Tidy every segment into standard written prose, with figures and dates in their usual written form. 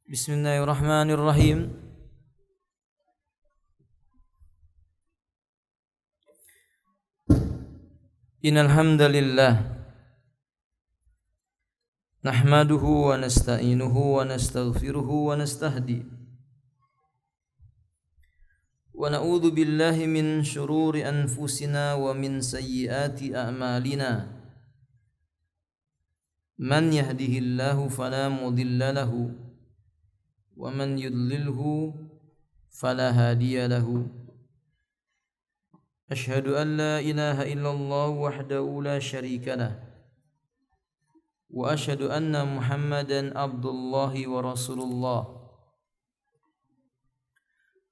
Bismillahirrahmanirrahim. Innal hamdalillah nahmaduhu wa nasta'inuhu wa nastaghfiruhu wa nastahdi wa na'udzu billahi min shururi anfusina wa min sayyiati a'malina. Man yahdihillahu fala mudilla lahu wa man yudlilhu fala hadiya lahu. Asyhadu an la ilaha illallah wahdahu la syarika lah wa asyhadu anna Muhammadan abdullahi wa rasulullah.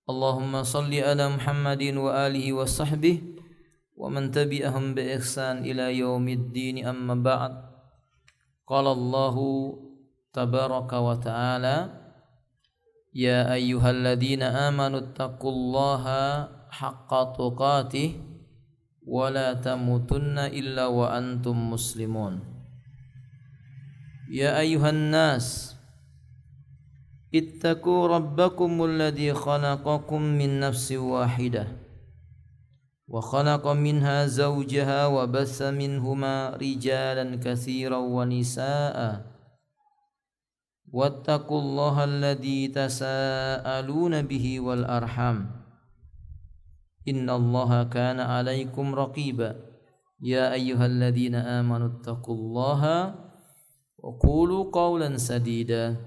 Allahumma salli ala Muhammadin wa alihi wa sahbihi wa man tabi'ahum bi ihsan ila yaumiddin, amma ba'd. Qala Allahu tabaraka wa ta'ala: Ya ayyuhalladzina amanu taqullaha haqqa tuqatih wa la tamutunna illa wa antum muslimun. Ya ayyuhan nas ittaqu rabbakumul ladzi khalaqakum min nafsin wahidah wa khalaqa minha zawjaha wa bassa minhuma rijalan katsiran wa nisaa'a wattaqullaha alladzi tasaaluna bihi wal arham innallaha kana 'alaikum raqiba. Ya ayyuhalladzina amanu taqullaha wa qulu qawlan sadida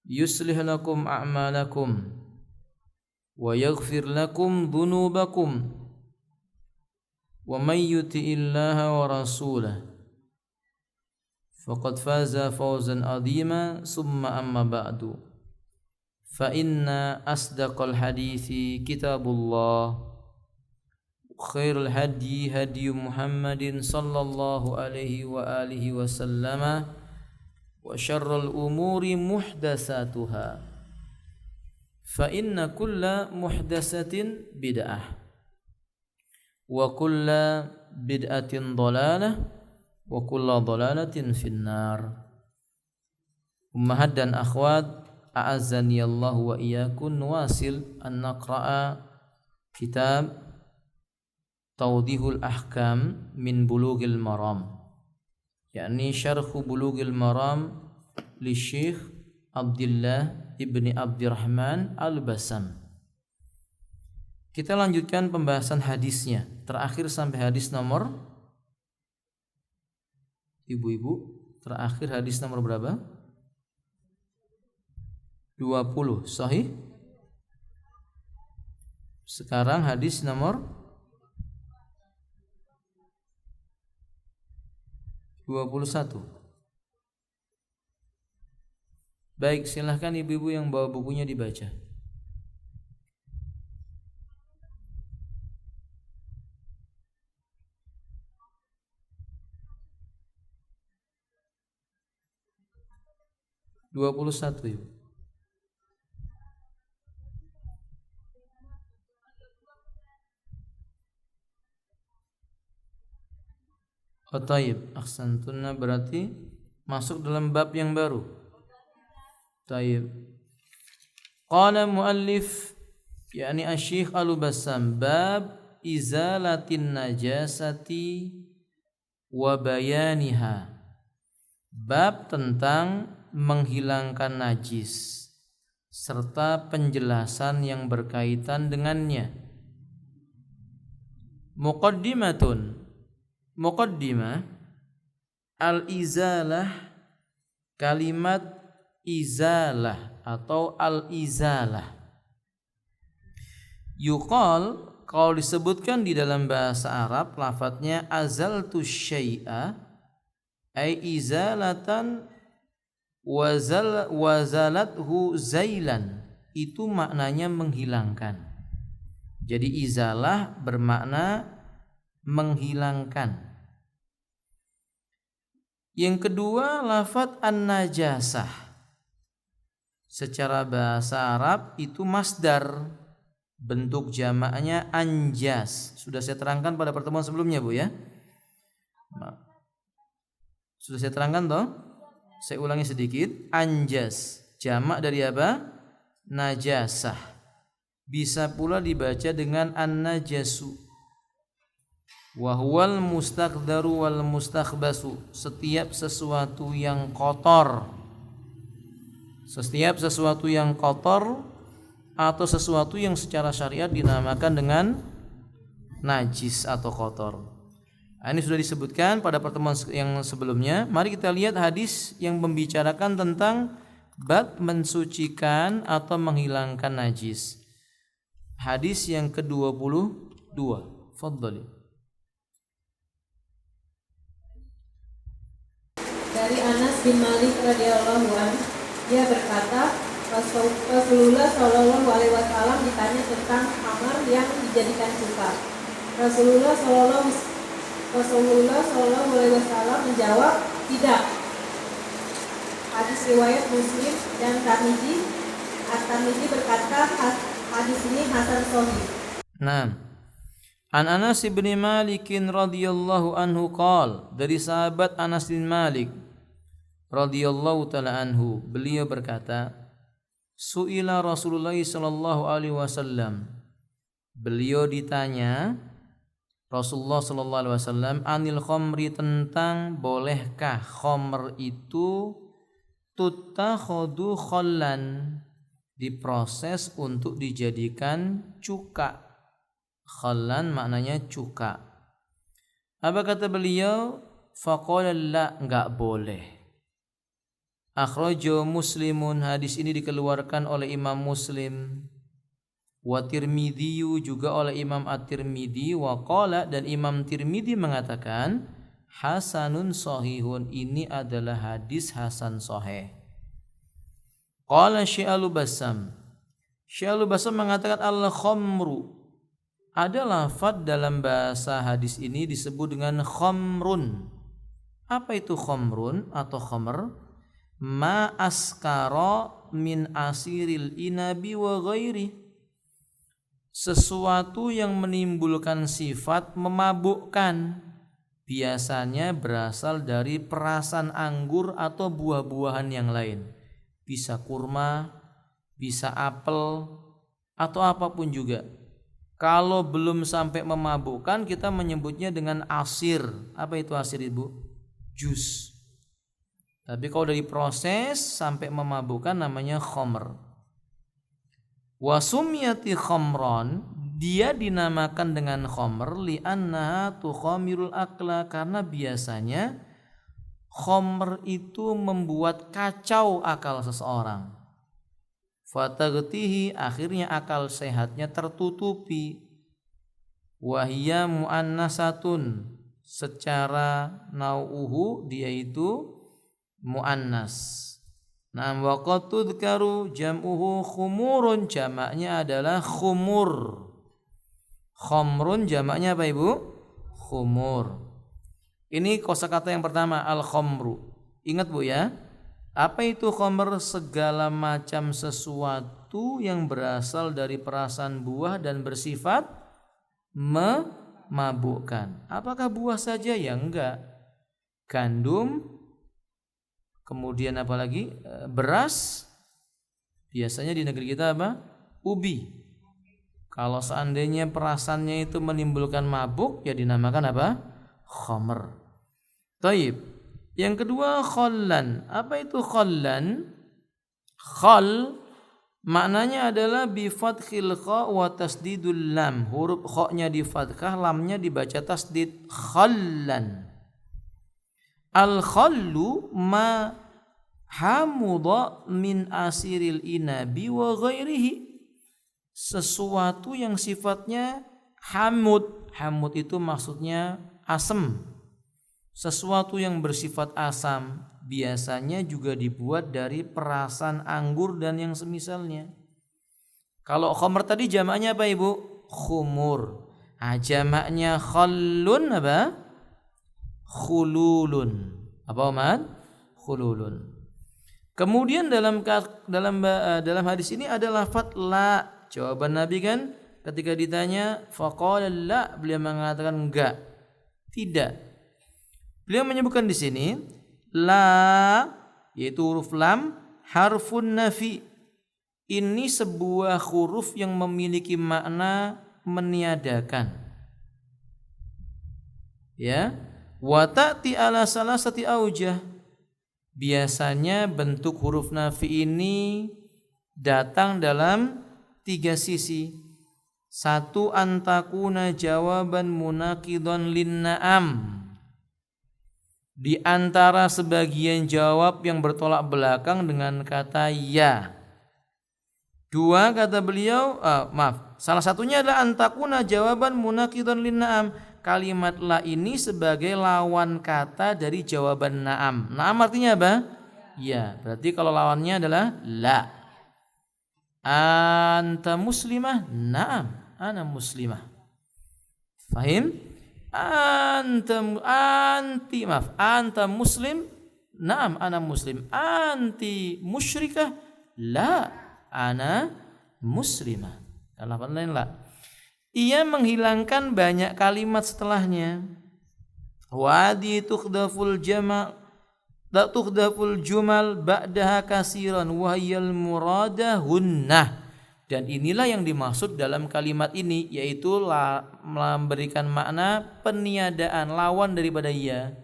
yuslih lakum a'malakum wa yaghfir lakum dhunubakum wa may yuti'illaha wa rasulahu faqad faza fawzan 'azima. Summa amma ba'du, fa inna asdaqal hadithi kitabullah, khairul hadi hadi Muhammadin sallallahu alaihi wa alihi wasallama, wa syarrul umuri muhdatsatuha, fa inna kulla muhdatsatin bid'ah wa kulla bid'atin dhalalah wa kullu dhalalatin finnar. Ummahat dan akhwat, a'azzani Allah wa iyyakum, nuwasil an naqra'a kitab Tawdihul Ahkam min Bulughil Maram, yakni syarhu Bulughil Maram li Syekh Abdullah ibni Abdurrahman Al-Bassam. Kita lanjutkan pembahasan hadisnya, terakhir sampai hadis nomor, ibu-ibu, terakhir hadis nomor berapa? 20, sahih? Sekarang hadis nomor 21. Baik, silahkan ibu-ibu yang bawa bukunya dibaca. Dua puluh satu, ibu. Oh, taib, ahsantunna, berarti masuk dalam bab yang baru. Taib. Qala muallif, yakni Asy-Syaikh Al-Bassam, bab izalatin najasati wa bayaniha. Bab tentang menghilangkan najis serta penjelasan yang berkaitan dengannya. Muqaddimah al-izalah, kalimat izalah atau al-izalah. Yuqal, kalau disebutkan di dalam bahasa Arab, lafadznya azaltu syai'a, ay izalatan wazalathu zailan, itu maknanya menghilangkan. Jadi izalah bermakna menghilangkan. Yang kedua, lafadz an-najasah secara bahasa Arab itu masdar, bentuk jamaknya anjas. Sudah saya terangkan pada pertemuan sebelumnya, Bu, ya. Sudah saya terangkan toh? Saya ulangi sedikit. Anjas Jamak dari apa? Najasah. Bisa pula dibaca dengan an-najasu. Wa huwal mustakdaru wal mustakhbasu. Setiap sesuatu yang kotor. Setiap sesuatu yang kotor atau sesuatu yang secara syariat dinamakan dengan najis atau kotor. Ini sudah disebutkan pada pertemuan yang sebelumnya. Mari kita lihat hadis yang membicarakan tentang bab mensucikan atau menghilangkan najis. Hadis yang ke-22. Fadhali. Dari Anas bin Malik radhiyallahu anhu, dia berkata, Rasulullah Shallallahu alaihi wasallam ditanya tentang khamar yang dijadikan cuka. Rasulullah Shallallahu alaihi wasallam menjawab, tidak. Hadis riwayat Muslim dan Tirmidzi. At-Tirmidzi berkata, hadis ini hasan sahih. Nah, An Anas bin Malik radhiyallahu anhu qala, dari sahabat Anas bin Malik radhiyallahu taala anhu, beliau berkata, su'ila Rasulullah sallallahu alaihi wasallam, beliau ditanya Rasulullah sallallahu alaihi wasallam anil khamri, tentang bolehkah khamr itu tutakhadu khallan, diproses untuk dijadikan cuka. Khallan maknanya cuka. Apa kata beliau? Faqala la, enggak boleh. Akhrajahu Muslimun, hadis ini dikeluarkan oleh Imam Muslim. Wa Tirmidzi, juga oleh Imam At-Tirmidzi. Wa qala, dan Imam Tirmidzi mengatakan hasanun sahihun, ini adalah hadis hasan sahih. Qala Syekh Al-Bassam, Syekh Al-Bassam mengatakan al-khamru, ada lafaz dalam bahasa hadis ini disebut dengan khamrun. Apa itu khamrun atau khamr? Ma askara min asiril inabi wa ghairi, sesuatu yang menimbulkan sifat memabukkan, biasanya berasal dari perasan anggur atau buah-buahan yang lain. Bisa kurma, bisa apel, atau apapun juga. Kalau belum sampai memabukkan, kita menyebutnya dengan asir. Apa itu asir, Ibu? Jus. Tapi kalau dari proses sampai memabukkan namanya khamr. Wa sumiyati khamran, dia dinamakan dengan khamr li'annaha tukhamirul akla, karena biasanya khamr itu membuat kacau akal seseorang. Fataghtihi, akhirnya akal sehatnya tertutupi. Wahiyya muannasatun, secara nau'uhu dia itu muannas. Nah, wa qad tudkaru jam'uhu khumurun, jamaknya adalah khumur. Khamrun jamaknya apa, Ibu? Khumur. Ini kosakata yang pertama, al-khamru. Ingat, Bu, ya. Apa itu khamr? Segala macam sesuatu yang berasal dari perasan buah dan bersifat memabukkan. Apakah buah saja? Ya enggak. Gandum, kemudian apa lagi? Beras. Biasanya di negeri kita apa? Ubi. Kalau seandainya perasannya itu menimbulkan mabuk, ya dinamakan apa? Khamr. Taib. Yang kedua, khallan. Apa itu khallan? Khal maknanya adalah bi fathil kha wa tasdidul lam. Huruf kha-nya di fathah, lamnya dibaca tasdid. Khallan. Al khallu ma hamudha min asiril inabi wa ghairihi. Sesuatu yang sifatnya hamud. Hamud itu maksudnya asam. Sesuatu yang bersifat asam biasanya juga dibuat dari perasan anggur dan yang semisalnya. Kalau khamr tadi jamaknya apa, Ibu? Khumur. Jamaknya khallun apa? Khululun. Apa, Umar? Khululun. Kemudian dalam hadis ini ada lafaz la. Jawaban Nabi kan ketika ditanya faqala la, beliau mengatakan enggak. Tidak. Beliau menyebutkan di sini la, yaitu huruf lam, harfun nafi. Ini sebuah huruf yang memiliki makna meniadakan. Ya, wa ta'ti ala salasati aujah. Biasanya bentuk huruf nafi ini datang dalam 3 sisi. 1, antakuna jawaban munaqidhan lin na'am. Di antara sebagian jawab yang bertolak belakang dengan kata ya. 2, kata beliau, salah satunya adalah antakuna jawaban munaqidhan lin na'am. Kalimat la ini sebagai lawan kata dari jawaban na'am. Na'am artinya apa? Ya, berarti kalau lawannya adalah la. Anta muslimah? Na'am, ana muslimah. Fahim? Anta muslim? Na'am, ana muslim. Anti musyrikah? La, ana muslimah. Kalau lain la. Ia menghilangkan banyak kalimat setelahnya. Wadi tukhdaful jumal ba'daha kasiran wahyal muradahunna. Dan inilah yang dimaksud dalam kalimat ini, yaitu memberikan makna peniadaan, lawan daripada ya.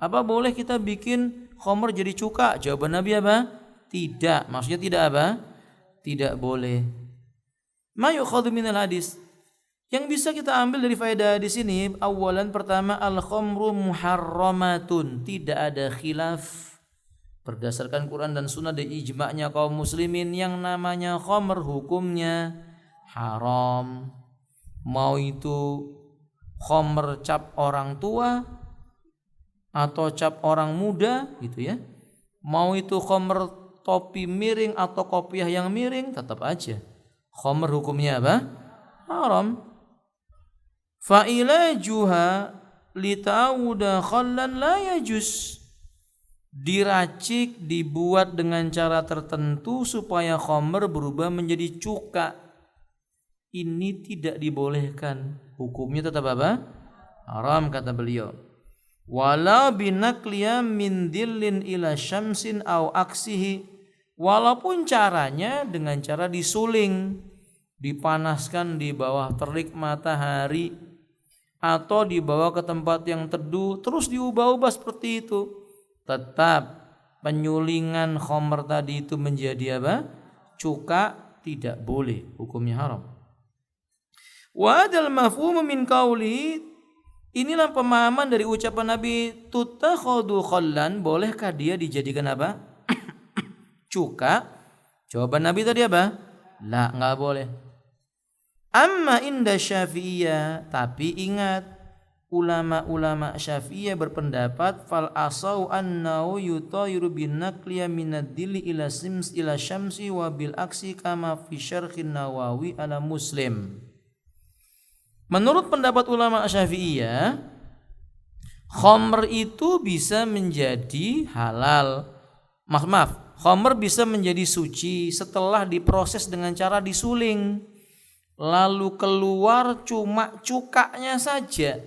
Apa boleh kita bikin khamr jadi cuka? Jawaban Nabi apa? Tidak. Maksudnya tidak apa? Tidak boleh. Ma yukhadhu minal hadis. Yang bisa kita ambil dari faedah di sini, awalan pertama al-khamru muharramatun, tidak ada khilaf berdasarkan Quran dan Sunnah dan ijma'nya kaum muslimin yang namanya khamr hukumnya haram. Mau itu khamr cap orang tua atau cap orang muda gitu ya. Mau itu khamr topi miring atau kopiah yang miring, tetap aja khamr hukumnya apa? Haram. Fa ilajuha litauda khallan la yajuz. Diracik, dibuat dengan cara tertentu supaya khamr berubah menjadi cuka. Ini tidak dibolehkan. Hukumnya tetap apa? Haram, kata beliau. Walau binakliya min dillin ila syamsin au aksihi. Walaupun caranya dengan cara disuling, dipanaskan di bawah terik matahari, atau dibawa ke tempat yang teduh terus diubah-ubah seperti itu, tetap penyulingan khamr tadi itu menjadi apa? Cuka, tidak boleh, hukumnya haram. Wa adal mafhum min qauli, inilah pemahaman dari ucapan Nabi, tutakhadu khallan, bolehkah dia dijadikan apa? Cuka. Jawaban Nabi tadi apa? La, enggak boleh. Amma inda Syafi'iyah, tapi ingat ulama-ulama Syafi'iyah berpendapat fal asau annahu yutayiru bin naqliya minad dili ila syamsi wa bil aksi kama fi syarhin Nawawi ala Muslim. Menurut pendapat ulama Syafi'iyah, khamr itu bisa menjadi halal. Khamr bisa menjadi suci setelah diproses dengan cara disuling. Lalu keluar cuma cukanya saja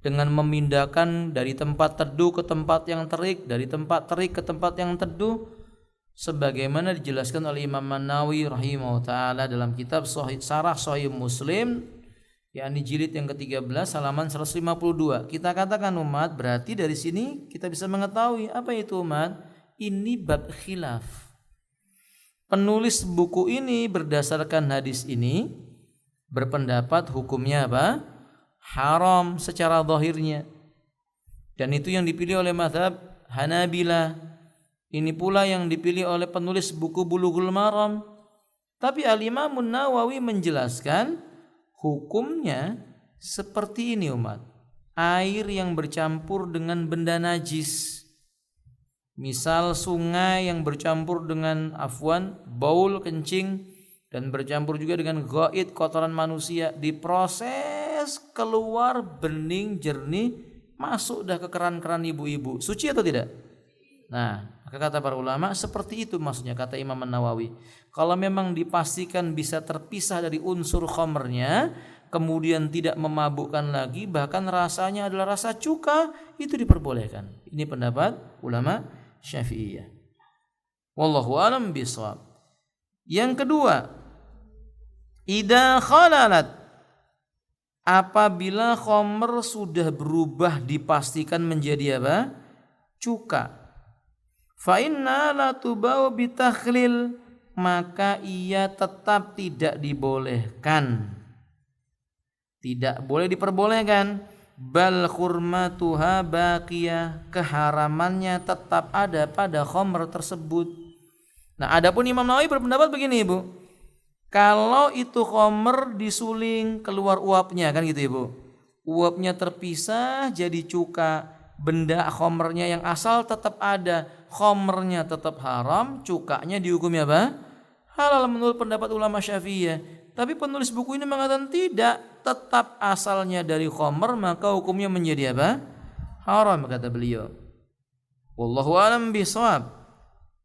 dengan memindahkan dari tempat teduh ke tempat yang terik, dari tempat terik ke tempat yang teduh, sebagaimana dijelaskan oleh Imam An-Nawawi rahimahullah taala dalam kitab Syarah Sahih Muslim, yakni jilid yang ke-13 halaman 152. Kita katakan umat, berarti dari sini kita bisa mengetahui apa itu umat? Ini bab khilaf. Penulis buku ini berdasarkan hadis ini berpendapat hukumnya apa? Haram secara zahirnya. Dan itu yang dipilih oleh mazhab Hanabilah. Ini pula yang dipilih oleh penulis buku Bulughul Maram. Tapi Al-Imam Nawawi menjelaskan hukumnya seperti ini umat. Air yang bercampur dengan benda najis. Misal sungai yang bercampur dengan baul kencing dan bercampur juga dengan ghaid kotoran manusia, diproses keluar bening jernih, masuk dah ke keran-keran ibu-ibu. Suci atau tidak? Nah, maka kata para ulama seperti itu maksudnya, kata Imam An-Nawawi. Kalau memang dipastikan bisa terpisah dari unsur khamrnya, kemudian tidak memabukkan lagi, bahkan rasanya adalah rasa cuka, itu diperbolehkan. Ini pendapat ulama Syafi'iyah. Wallahu a'lam bishawab. Yang kedua, idza khalalat, apabila khamr sudah berubah dipastikan menjadi apa? Cuka. Fa inna la tubau bitakhlil, maka ia tetap tidak dibolehkan. Tidak boleh diperbolehkan. Bal khurmatuha baqiyah, keharamannya tetap ada pada khamr tersebut. Nah, adapun Imam Nawawi berpendapat begini, Ibu. Kalau itu khamr disuling keluar uapnya, kan gitu, Ibu. Uapnya terpisah jadi cuka, benda khamrnya yang asal tetap ada, khamrnya tetap haram, cukanya dihukumi apa? Halal menurut pendapat ulama Syafi'iyah. Tapi penulis buku ini mengatakan tidak, tetap asalnya dari khamr maka hukumnya menjadi apa? Haram, kata beliau. Wallahu a'lam bishawab.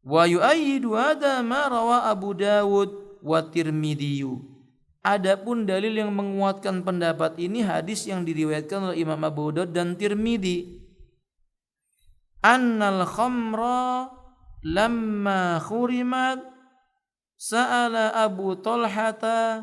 Wa yu'ayyidu hadza ma rawa Abu Dawud wa Tirmidzi. Adapun dalil yang menguatkan pendapat ini hadis yang diriwayatkan oleh Imam Abu Dawud dan Tirmidzi. Annal khamra lamma khurimat sa'ala Abu Talhata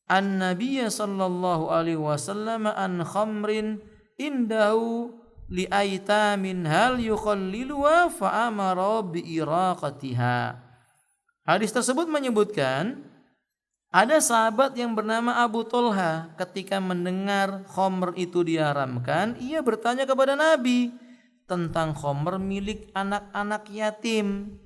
an-Nabiy sallallahu alaihi wasallam an khamrin indahu li aitamin hal yukhalliluha fa amara bi iraqatiha. Hadis tersebut menyebutkan ada sahabat yang bernama Abu Talha, ketika mendengar khamr itu diharamkan, ia bertanya kepada Nabi tentang khamr milik anak-anak yatim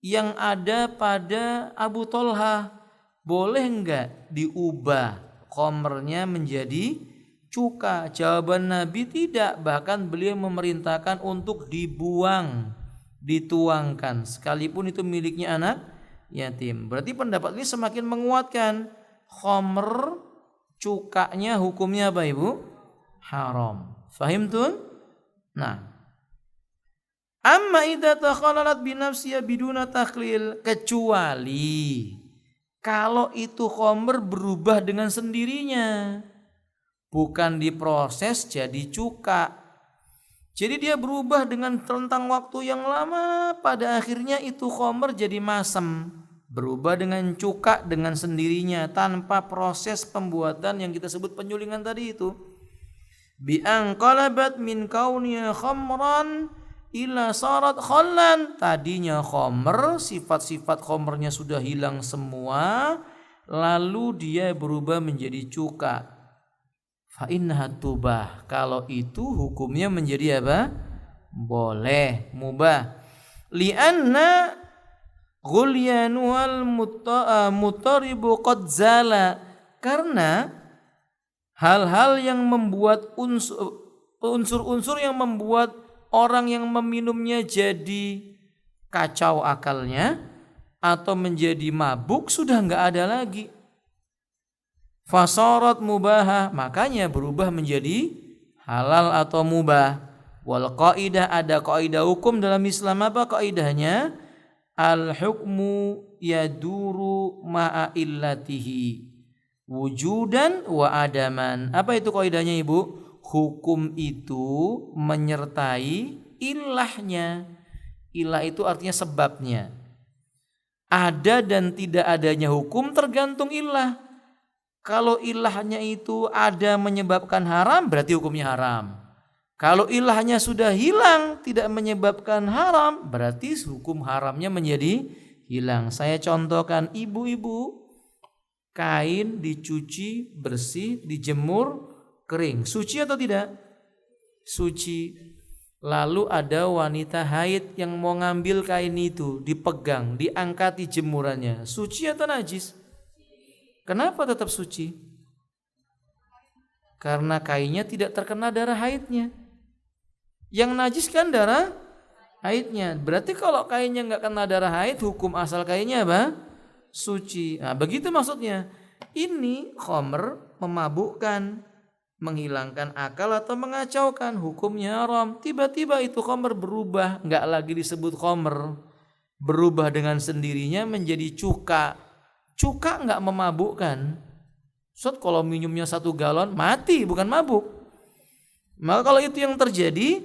yang ada pada Abu Talha. Boleh enggak diubah khamrnya menjadi cuka? Jawaban Nabi tidak, bahkan beliau memerintahkan untuk dibuang, dituangkan, sekalipun itu miliknya anak yatim. Berarti pendapat ini semakin menguatkan khamr cukanya hukumnya apa, Ibu? Haram. Fahim tuh? Nah, amma idza takhalalat bi nafsiha biduna takhlil, kecuali kalau itu khamr berubah dengan sendirinya, bukan diproses jadi cuka. Jadi dia berubah dengan rentang waktu yang lama, pada akhirnya itu khamr jadi masam, berubah dengan cuka dengan sendirinya tanpa proses pembuatan yang kita sebut penyulingan tadi itu. Bi anqalabat min kauniha khamran ila sarat khallan. Tadinya khamr, sifat-sifat khamrnya sudah hilang semua, lalu dia berubah menjadi cuka. Fa innaha tubah, kalau itu hukumnya menjadi apa? Boleh, mubah. Lianna ghulyanuhal mutaribu qad zala, karena hal-hal yang membuat unsur-unsur yang membuat orang yang meminumnya jadi kacau akalnya atau menjadi mabuk sudah enggak ada lagi. Fasarat mubahah, makanya berubah menjadi halal atau mubah. Wal qaidah, ada kaidah hukum dalam Islam, apa kaidahnya? Al hukmu yaduru ma'a illatihi wujudan wa adaman. Apa itu kaidahnya, Ibu? Hukum itu menyertai ilahnya. Ilah itu artinya sebabnya. Ada dan tidak adanya hukum tergantung ilah. Kalau ilahnya itu ada menyebabkan haram, berarti hukumnya haram. Kalau ilahnya sudah hilang, tidak menyebabkan haram, berarti hukum haramnya menjadi hilang. Saya contohkan, ibu-ibu, kain dicuci bersih, dijemur kering, suci atau tidak? Suci. Lalu ada wanita haid yang mau ngambil kain itu, dipegang, diangkati jemurannya, suci atau najis? Kenapa tetap suci? Karena kainnya tidak terkena darah haidnya. Yang najis kan darah haidnya. Berarti kalau kainnya nggak kena darah haid, hukum asal kainnya apa? Suci. Nah, begitu maksudnya. Ini khamr memabukkan, menghilangkan akal atau mengacaukan, hukumnya haram. Tiba-tiba itu khamr berubah, nggak lagi disebut khamr, berubah dengan sendirinya menjadi cuka. Cuka nggak memabukkan. Kalau minumnya 1 galon mati, bukan mabuk. Maka kalau itu yang terjadi,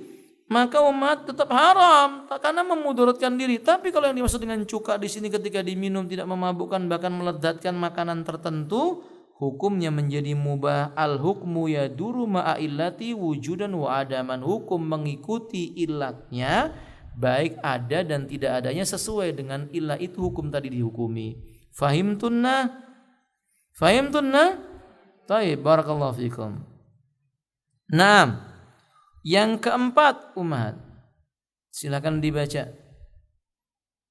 maka umat tetap haram karena memudaratkan diri. Tapi kalau yang dimaksud dengan cuka di sini ketika diminum tidak memabukkan bahkan meledatkan makanan tertentu, hukumnya menjadi mubah. Al hukmu yaduru ma'a illati wujudan wa adaman. Hukum mengikuti illatnya baik ada dan tidak adanya sesuai dengan illah itu hukum tadi dihukumi. Fahimtunna? Baik, barakallahu fikum. Nah, yang keempat umat, silakan dibaca.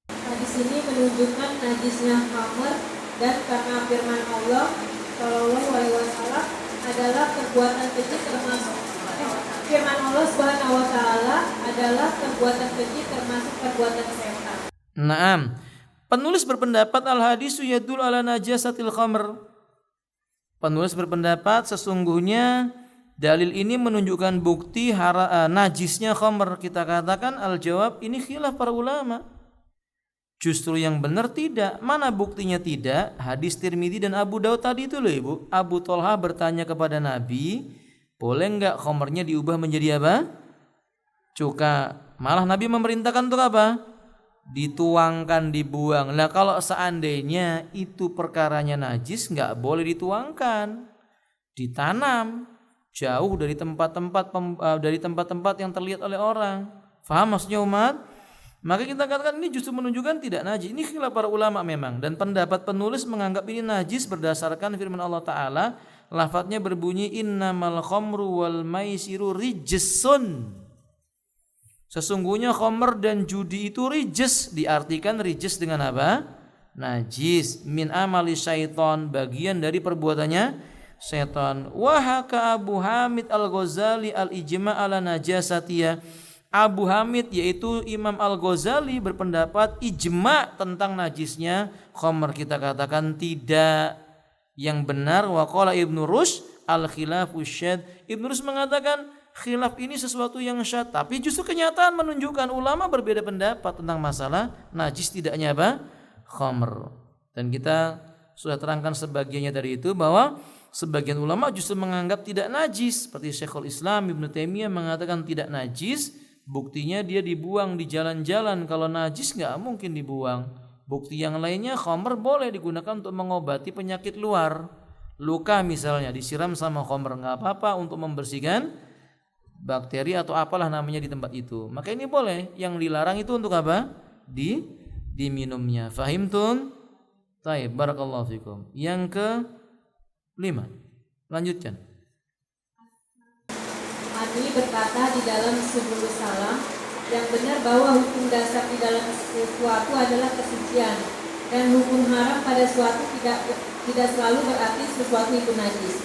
Hadis ini menunjukkan najisnya khamr dan karena firman Allah Shallallahu Alaihi Wasallam adalah perbuatan keji termasuk firman Allah Subhanahu Wa Taala adalah perbuatan keji termasuk perbuatan setan. Naam, penulis berpendapat al hadisu yadul ala najasatil khamr. Penulis berpendapat sesungguhnya dalil ini menunjukkan bukti najisnya khamr. Kita katakan al-jawab ini khilaf para ulama. Justru yang benar tidak. Mana buktinya tidak? Hadis Tirmidzi dan Abu Daud tadi itu loh Ibu. Abu Thalha bertanya kepada Nabi, boleh enggak khamrnya diubah menjadi apa? Cuka. Malah Nabi memerintahkan untuk apa? Dituangkan, dibuang. Nah kalau seandainya itu perkaranya najis, enggak boleh dituangkan. Ditanam jauh dari tempat-tempat yang terlihat oleh orang. Faham maksudnya umat? Maka kita katakan ini justru menunjukkan tidak najis. Ini khilaf para ulama memang. Dan pendapat penulis menganggap ini najis berdasarkan firman Allah Ta'ala. Lafadznya berbunyi innamal khamru wal maisiru rijsun. Sesungguhnya khamr dan judi itu rijs. Diartikan rijs dengan apa? Najis. Min amali syaitan. Bagian dari perbuatannya setan. Wahaka Abu Hamid Al-Ghazali al-ijma' ala najasatiyah. Abu Hamid yaitu Imam Al-Ghazali berpendapat ijma' tentang najisnya khamr. Kita katakan tidak. Yang benar waqala Ibnu Rushd al-khilafu syadz. Ibnu Rushd mengatakan khilaf ini sesuatu yang syadz, tapi justru kenyataan menunjukkan ulama berbeda pendapat tentang masalah najis tidaknya apa? Khamr. Dan kita sudah terangkan sebagiannya dari itu bahwa sebagian ulama justru menganggap tidak najis, seperti Syekhul Islam Ibnu Taimiyah mengatakan tidak najis, buktinya dia dibuang di jalan-jalan. Kalau najis enggak mungkin dibuang. Bukti yang lainnya khamr boleh digunakan untuk mengobati penyakit luar. Luka misalnya disiram sama khamr enggak apa-apa untuk membersihkan bakteri atau apalah namanya di tempat itu. Maka ini boleh. Yang dilarang itu untuk apa? Diminumnya. Fahimtum? Baik, barakallahu fikum. Yang ke-5. Lanjutkan. Ali berkata di dalam Subulus Salam, yang benar bahwa hukum dasar di dalam sesuatu adalah kesucian dan hukum haram pada suatu tidak selalu berarti sesuatu itu najis.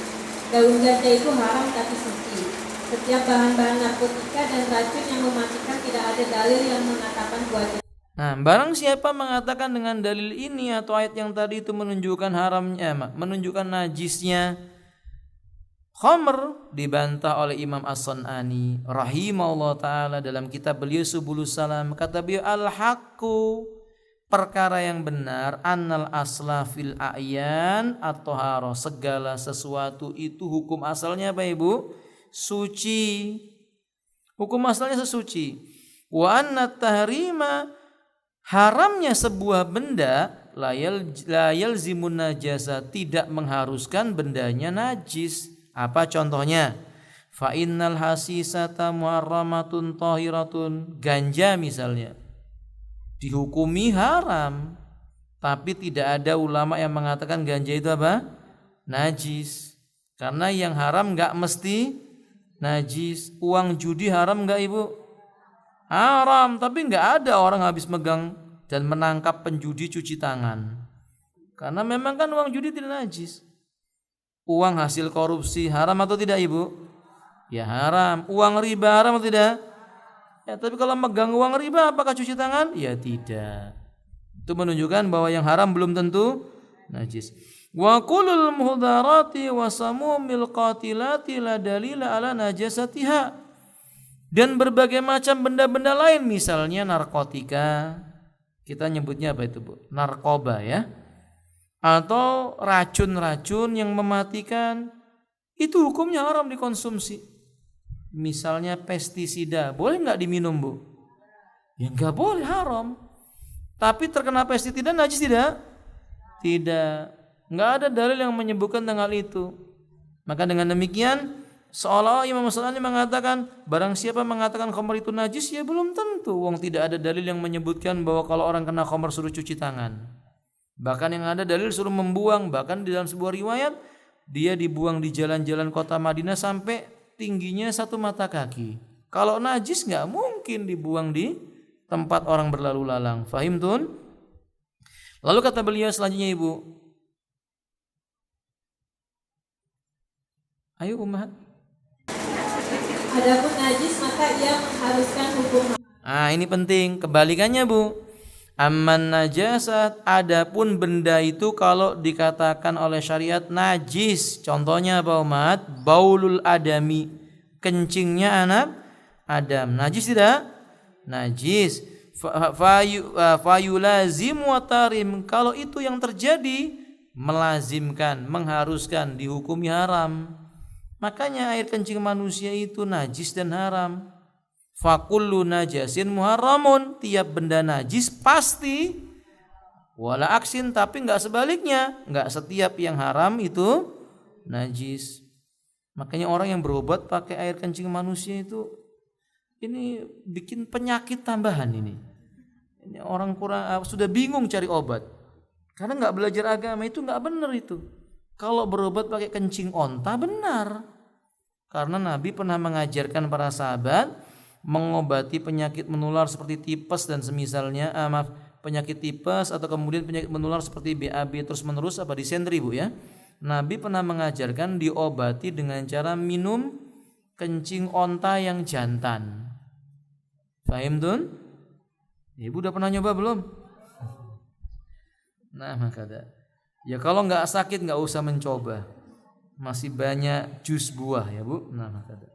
Daun ganja itu haram tapi suci. Setiap bahan-bahan narkotika dan racun yang mematikan tidak ada dalil yang mengatakan buahnya. Nah, barang siapa mengatakan dengan dalil ini atau ayat yang tadi itu menunjukkan haramnya, menunjukkan najisnya khamr, dibantah oleh Imam As-San'ani rahimahullah ta'ala dalam kitab beliau Subulus Salam. Kata beliau al-haqqu, perkara yang benar, annal asla fil a'yan at-tahara, segala sesuatu itu hukum asalnya apa Ibu? Suci. Hukum asalnya sesuci. Wa anna tahrima, haramnya sebuah benda la yalzimun najasa, tidak mengharuskan bendanya najis. Apa contohnya? Fa innal hasisata muharramatun tahiratun. Ganja misalnya dihukumi haram, tapi tidak ada ulama yang mengatakan ganja itu apa? Najis. Karena yang haram enggak mesti najis. Uang judi haram enggak Ibu? Haram, tapi enggak ada orang habis megang dan menangkap penjudi cuci tangan. Karena memang kan uang judi tidak najis. Uang hasil korupsi haram atau tidak Ibu? Ya haram. Uang riba haram atau tidak? Ya, tapi kalau megang uang riba apakah cuci tangan? Ya tidak. Itu menunjukkan bahwa yang haram belum tentu najis. Wa kulul muhdarati wa samumil qatilati la dalila ala najasatiha. Dan berbagai macam benda-benda lain, misalnya narkotika. Kita nyebutnya apa itu Bu? Narkoba ya. Atau racun-racun yang mematikan, itu hukumnya haram dikonsumsi. misalnya pestisida, boleh nggak diminum Bu? Ya nggak boleh, haram. Tapi terkena pestisida najis tidak? Tidak. Nggak ada dalil yang menyebutkan tentang hal itu. Maka dengan demikian seolah Imam Syafi'i mengatakan barang siapa mengatakan khamr itu najis, ya belum tentu. Wong tidak ada dalil yang menyebutkan bahwa kalau orang kena khamr suruh cuci tangan. Bahkan yang ada dalil suruh membuang. Bahkan di dalam sebuah riwayat dia dibuang di jalan-jalan kota Madinah sampai tingginya 1 mata kaki. Kalau najis nggak mungkin dibuang di tempat orang berlalu lalang. Fahim tun? Lalu kata beliau selanjutnya Ibu. Ayo Ummahat. Adapun najis maka ia mengharuskan hukum. Ini penting. Kebalikannya Bu. Amman najasat, adapun benda itu kalau dikatakan oleh syariat najis, contohnya apa umat? Baulul adami, kencingnya anak Adam, najis tidak? Najis. Fayulazim wa tarim, kalau itu yang terjadi melazimkan, mengharuskan, dihukumi haram. Makanya air kencing manusia itu najis dan haram. Fakullu najasin muharramun, tiap benda najis pasti. Wala aksin, tapi enggak sebaliknya, enggak setiap yang haram itu najis. Makanya orang yang berobat pakai air kencing manusia itu ini bikin penyakit tambahan ini. Ini orang kurang sudah bingung cari obat. Karena enggak belajar agama itu enggak benar itu. Kalau berobat pakai kencing onta benar. Karena Nabi pernah mengajarkan para sahabat mengobati penyakit menular seperti tipes dan semisalnya, penyakit tipes atau kemudian penyakit menular seperti BAB terus menerus apa disentri Bu ya. Nabi pernah mengajarkan diobati dengan cara minum kencing onta yang jantan. Fahim tun? Ibu udah pernah nyoba belum? Nah makanya ya kalau nggak sakit nggak usah mencoba. Masih banyak jus buah ya Bu. Nah makanya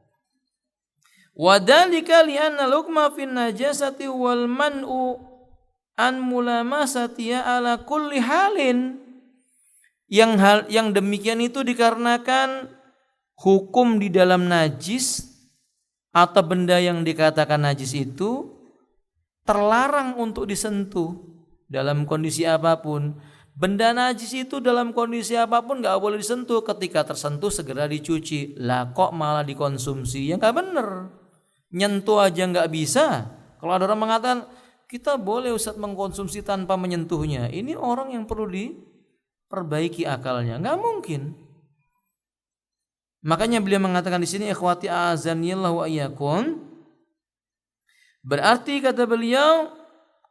wadhalika li'anna lukma fin najasati wal man'u an mulamasatiha ala kulli halin. Yang demikian itu dikarenakan hukum di dalam najis atau benda yang dikatakan najis itu terlarang untuk disentuh dalam kondisi apapun. Benda najis itu dalam kondisi apapun gak boleh disentuh, ketika tersentuh segera dicuci. Lah kok malah dikonsumsi? Ya gak bener. Nyentuh aja nggak bisa. Kalau ada orang mengatakan kita boleh Ustaz mengkonsumsi tanpa menyentuhnya, ini orang yang perlu diperbaiki akalnya. Nggak mungkin. Makanya beliau mengatakan di sini ikhwati a'azanillahu wa iyyakum. Berarti kata beliau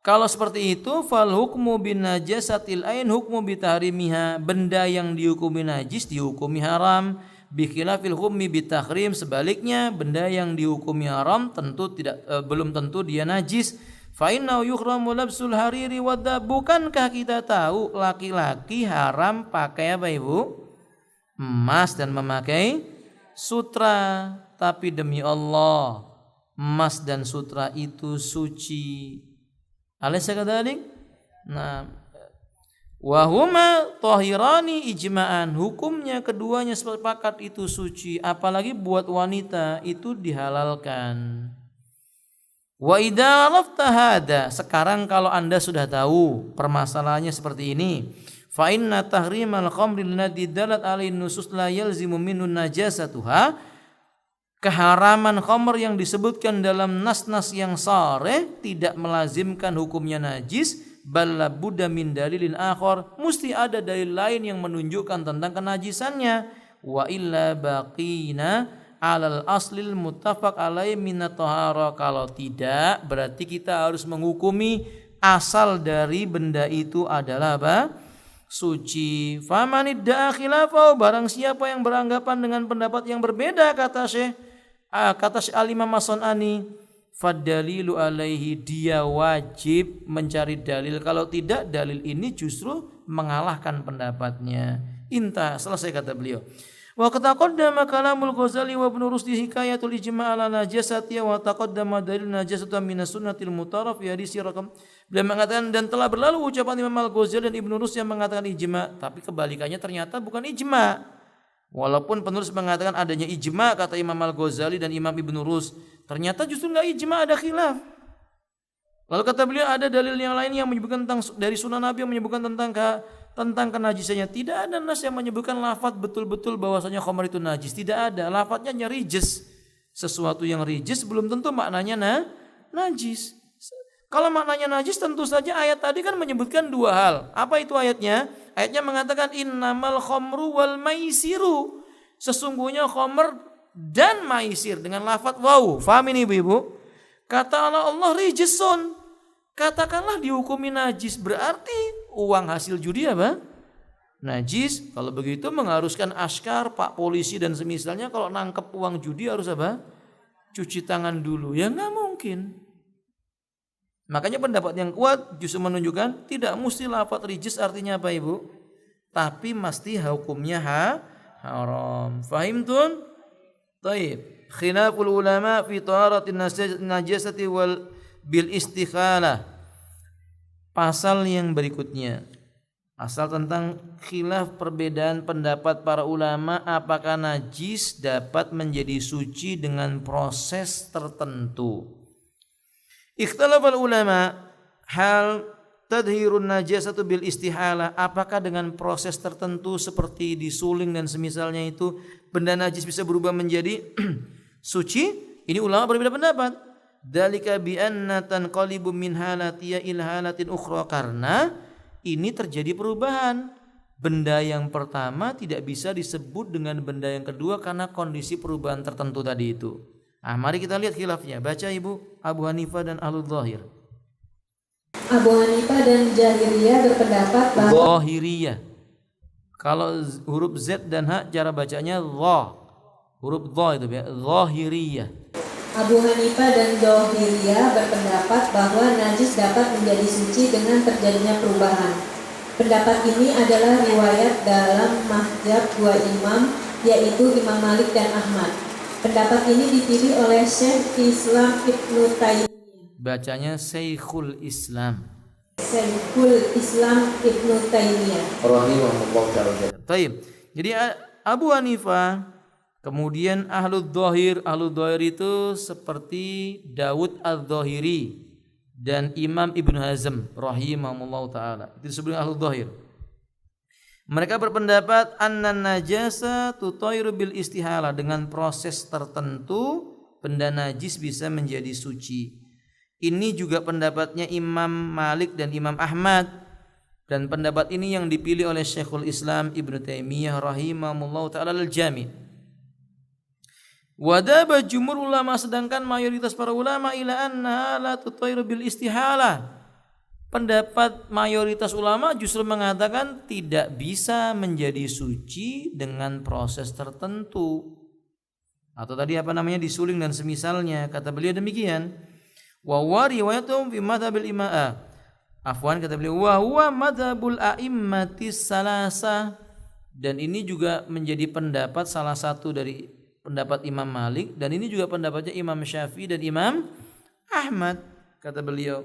kalau seperti itu fal hukmu bin najasatil ain hukmu bitahrimiha, benda yang dihukumi najis dihukumi haram. Bikhilafil hukmi bitahrim, sebaliknya benda yang dihukumi haram tentu belum tentu dia najis. Fa innahu yuhramu labsul hariri wadda, bukankah kita tahu laki-laki haram pakai apa Ibu? Emas dan memakai sutra. Tapi demi Allah emas dan sutra itu suci. Alaysa kadzalik? Nah, wahuma tahirani ijma'an, hukumnya keduanya sepakat itu suci, apalagi buat wanita itu dihalalkan. Wa idza arafta hada, sekarang kalau Anda sudah tahu permasalahannya seperti ini, fa inna tahrimal khamri alladhi dalat alaihi nusus la yalzimu minhu najasatuha, keharaman khamr yang disebutkan dalam nas-nas yang sharih tidak melazimkan hukumnya najis. Balla budda min dalilin akhar, mesti ada dalil lain yang menunjukkan tentang kenajisannya. Wa illa baqina alal aslil muttafaq alaihi min at-tahara, kalau tidak berarti kita harus menghukumi asal dari benda itu adalah apa? Suci. Famanid da'a khilafau, barang siapa yang beranggapan dengan pendapat yang berbeda, kata Syekh Al-Imam As-San'ani, fadalilu alaihi, dia wajib mencari dalil. Kalau tidak, dalil ini justru mengalahkan pendapatnya. Intah, selesai kata beliau. Wa taqaddama kalamul Ghazali wa Ibnu Rusdi hikayatul ijma' ala najasati wa taqaddama dalil najasatu min sunnatil mutaraf fi hadis rakam. Beliau mengatakan dan telah berlalu ucapan Imam Al-Ghazali dan Ibnu Rusdi yang mengatakan ijma', tapi kebalikannya ternyata bukan ijma'. Walaupun penulis mengatakan adanya ijma kata Imam Al-Ghazali dan Imam Ibnu Rus, ternyata justru enggak ijma, ada khilaf. Lalu kata beliau ada dalil yang lain yang menyebutkan tentang dari sunnah Nabi yang menyebutkan tentang kenajisannya. Tidak ada nas yang menyebutkan lafaz betul-betul bahwasanya khamar itu najis. Tidak ada. Lafaznya hanya rijis. Sesuatu yang rijis belum tentu maknanya najis. Kalau maknanya najis tentu saja ayat tadi kan menyebutkan dua hal. Apa itu ayatnya? Ayatnya mengatakan innamal khamru wal maisiru. Sesungguhnya khamr dan maisir dengan lafaz waw. Faham ini ibu-ibu? Kata Allah rijisun. Katakanlah dihukumi najis, berarti uang hasil judi apa? Najis. Kalau begitu mengharuskan askar, pak polisi dan semisalnya kalau nangkep uang judi harus apa? Cuci tangan dulu. Ya nggak mungkin. Makanya pendapat yang kuat justru menunjukkan tidak mesti lafaz rijis artinya apa ibu? Tapi mesti hukumnya haram. Fahim tun? Taib. Khilaful ulama fi taharatin najasati wal bil istikhalah. Pasal yang berikutnya, pasal tentang khilaf perbedaan pendapat para ulama apakah najis dapat menjadi suci dengan proses tertentu. Ikhtalafal ulama hal tadhirun najasatu bil istihalah, apakah dengan proses tertentu seperti disuling dan semisalnya itu benda najis bisa berubah menjadi suci? Ini ulama berbeda pendapat. Dalika bi anna tanqalibu min halatiya ila halatin ukhra, karena ini terjadi perubahan. Benda yang pertama tidak bisa disebut dengan benda yang kedua karena kondisi perubahan tertentu tadi itu. Mari kita lihat khilafnya. Baca ibu. Abu Hanifah dan Ahlul Zahir. Abu Hanifah dan Zahiriyah berpendapat bahwa Zahiriyah. Kalau huruf Z dan H cara bacanya dha. Huruf dha itu ya, Zahiriyah. Abu Hanifah dan Zahiriyah berpendapat bahwa najis dapat menjadi suci dengan terjadinya perubahan. Pendapat ini adalah riwayat dalam mazhab dua imam, yaitu Imam Malik dan Ahmad. Pendapat ini dipilih oleh Syekh Islam Ibnu Taimiyah. Bacanya Syekhul Islam. Syekhul Islam Ibnu Taimiyah. Rahimahullah ta'ala. Baik. Jadi Abu Hanifah, kemudian Ahlul Zahir. Ahlul Zahir itu seperti Dawud Az-Zahiri dan Imam Ibnu Hazm rahimahullah ta'ala. Itu disebut Ahlul Zahir. Mereka berpendapat annan najasa tutairu bil istihala, dengan proses tertentu benda najis bisa menjadi suci. Ini juga pendapatnya Imam Malik dan Imam Ahmad, dan pendapat ini yang dipilih oleh Syekhul Islam Ibnu Taimiyah rahimahullah ta'ala al-Jami'. Wadaba jumhur ulama, sedangkan mayoritas para ulama ila anna la tutairu bil istihala. Pendapat mayoritas ulama justru mengatakan tidak bisa menjadi suci dengan proses tertentu. Atau tadi disuling dan semisalnya. Kata beliau demikian. Wa huwa riwayatum fi madhabil ima'ah. Afwan, kata beliau, wa huwa madhabul a'immatis salasa. Dan ini juga menjadi pendapat salah satu dari pendapat Imam Malik, dan ini juga pendapatnya Imam Syafi'i dan Imam Ahmad. Kata beliau,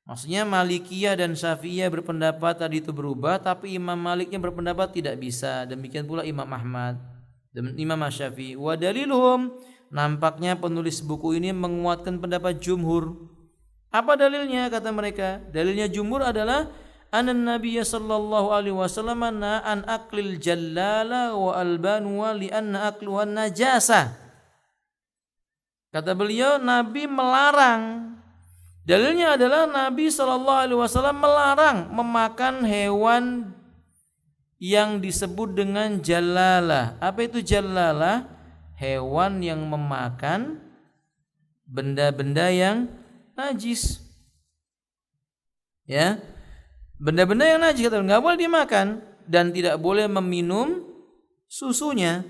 maksudnya Malikiyah dan Syafi'iyah berpendapat tadi itu berubah, tapi Imam Maliknya berpendapat tidak bisa. Demikian pula Imam Ahmad dan Imam Syafi'i. Wa daliluhum, nampaknya penulis buku ini menguatkan pendapat jumhur. Apa dalilnya? Kata mereka, dalilnya jumhur adalah anan Nabiyya sallallahu alaihi wasallam an aklil jallala wa albanwa li anna akluhan najasa. Kata beliau, Nabi melarang. Dalilnya adalah Nabi SAW melarang memakan hewan yang disebut dengan jalalah. Apa itu jalalah? Hewan yang memakan benda-benda yang najis. Ya, benda-benda yang najis kata nggak boleh dimakan dan tidak boleh meminum susunya.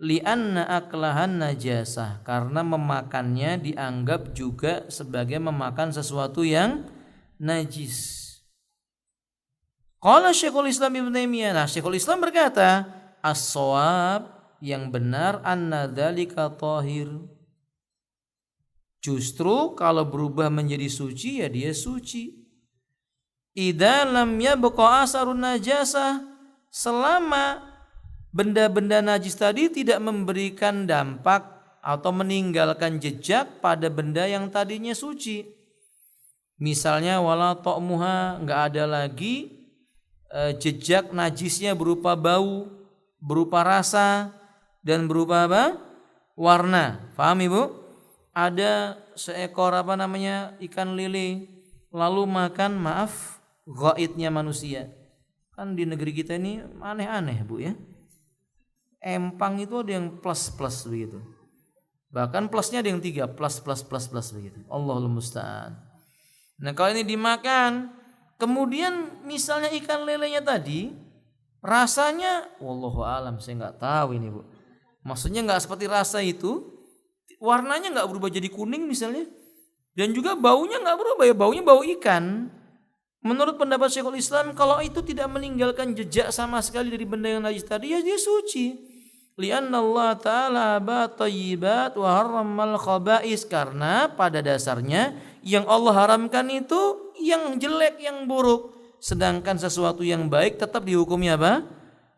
Li'anna aklahan najasah, karena memakannya dianggap juga sebagai memakan sesuatu yang najis. Qala Syekhul Islam Ibnu Taimiyah. Nah, Syekhul Islam berkata, as-shawab, yang benar, anna dzalika tahir. Justru kalau berubah menjadi suci ya dia suci. Idza lam yabqa asarun najasah, selama benda-benda najis tadi tidak memberikan dampak atau meninggalkan jejak pada benda yang tadinya suci. Misalnya wala ta'muha, enggak ada lagi jejak najisnya berupa bau, berupa rasa, dan berupa apa? Warna. Paham Ibu? Ada seekor ikan lele lalu makan ghaidnya manusia. Kan di negeri kita ini aneh-aneh Bu ya. Empang itu ada yang plus begitu. Bahkan plusnya ada yang 3 plus begitu. Allahul musta'an. Nah kalau ini dimakan, kemudian misalnya ikan lelenya tadi rasanya, wallahu alam, saya nggak tahu ini Bu. Maksudnya nggak seperti rasa itu, warnanya nggak berubah jadi kuning misalnya, dan juga baunya nggak berubah ya, baunya bau ikan. Menurut pendapat Syekhul Islam, kalau itu tidak meninggalkan jejak sama sekali dari benda yang najis tadi, ya dia suci. Lianna Allah Ta'ala thayyibat wa harramal khaba'is, karena pada dasarnya yang Allah haramkan itu yang jelek, yang buruk, sedangkan sesuatu yang baik tetap dihukumi apa?